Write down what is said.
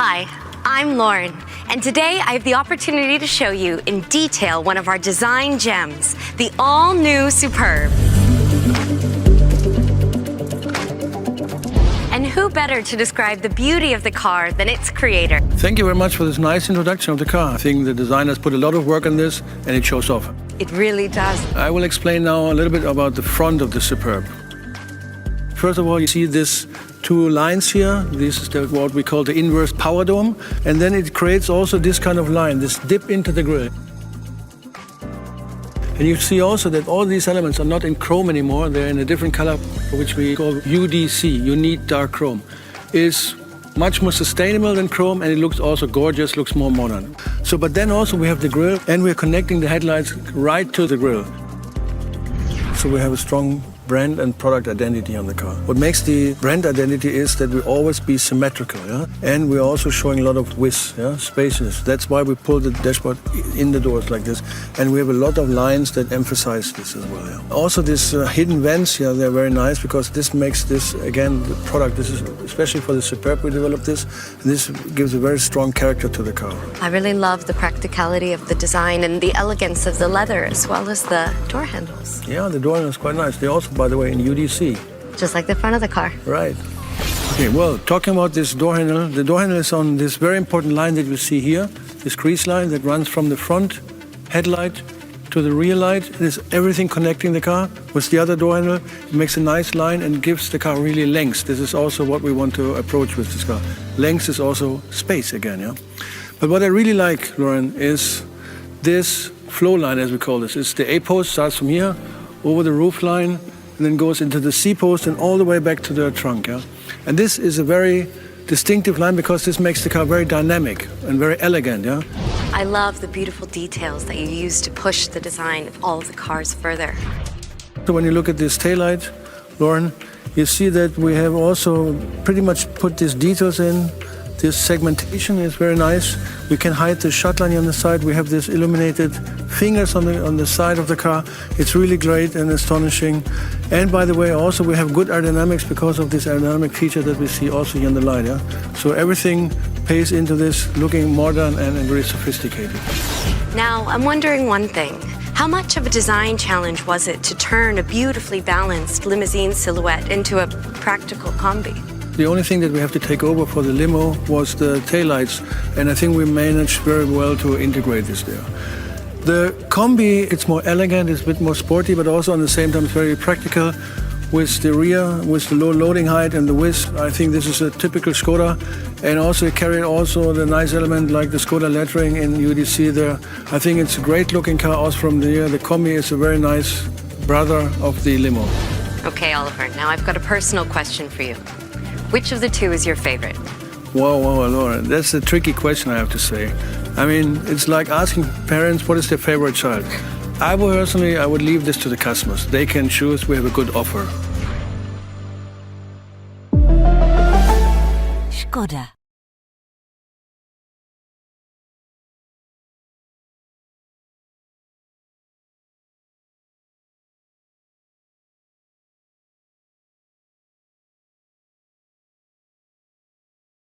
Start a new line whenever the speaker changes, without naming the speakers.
Hi, I'm Lauren, and today I have the opportunity to show you in detail one of our design gems, the all-new Superb. And who better to describe the beauty of the car than its creator?
Thank you very much for this nice introduction of the car. I think the designers put a lot of work on this and it shows off.
It really does.
I will explain now a little bit about the front of the Superb. First of all, you see these two lines here. This is what we call the inverse power dome. And then it creates also this kind of line, this dip into the grille. And you see also that all these elements are not in chrome anymore. They're in a different color, which we call UDC, Unique Dark Chrome. It's much more sustainable than chrome, and it looks also gorgeous, looks more modern. But then also we have the grille, and we're connecting the headlights right to the grille. So we have a strong brand and product identity on the car. What makes the brand identity is that we always be symmetrical, yeah? And we're also showing a lot of width, yeah? Spaces. That's why we pull the dashboard in the doors like this. And we have a lot of lines that emphasize this as well. Yeah? Also these hidden vents, yeah, they're very nice because this makes this, again, the product, this is especially for the Superb we developed this, and this gives a very strong character to the car.
I really love the practicality of the design and the elegance of the leather as well as the door handles.
Yeah, the door handle is quite nice. They also, by the way, in UDC.
Just like the front of the car.
Right. Okay, well, talking about this door handle, the door handle is on this very important line that you see here, this crease line that runs from the front headlight to the rear light. It is everything connecting the car with the other door handle. It makes a nice line and gives the car really length. This is also what we want to approach with this car. Length is also space again, yeah? But what I really like, Lauren, is this flow line, as we call this. It's the A-post, starts from here, over the roof line, and then goes into the C-post and all the way back to the trunk. Yeah? And this is a very distinctive line because this makes the car very dynamic and very elegant. Yeah?
I love the beautiful details that you use to push the design of all of the cars further.
So when you look at this taillight, Lauren, you see that we have also pretty much put these details in. This segmentation is very nice. We can hide the shut line on the side. We have this illuminated fingers on the side of the car. It's really great and astonishing. And by the way, also we have good aerodynamics because of this aerodynamic feature that we see also here on the light. Yeah? So everything pays into this looking modern and very sophisticated.
Now, I'm wondering one thing. How much of a design challenge was it to turn a beautifully balanced limousine silhouette into a practical combi?
The only thing that we have to take over for the limo was the taillights, and I think we managed very well to integrate this there. The combi, it's more elegant, it's a bit more sporty, but also on the same time it's very practical with the rear, with the low loading height and the width. I think this is a typical Skoda, and also it carried also the nice element like the Skoda lettering in UDC there. I think it's a great looking car also from the rear. The combi is a very nice brother of the limo.
Okay, Oliver, now I've got a personal question for you. Which of the two is your favorite?
Wow, Lauren, that's a tricky question, I have to say. I mean, it's like asking parents what is their favorite child. I would leave this to the customers. They can choose. We have a good offer.
Skoda.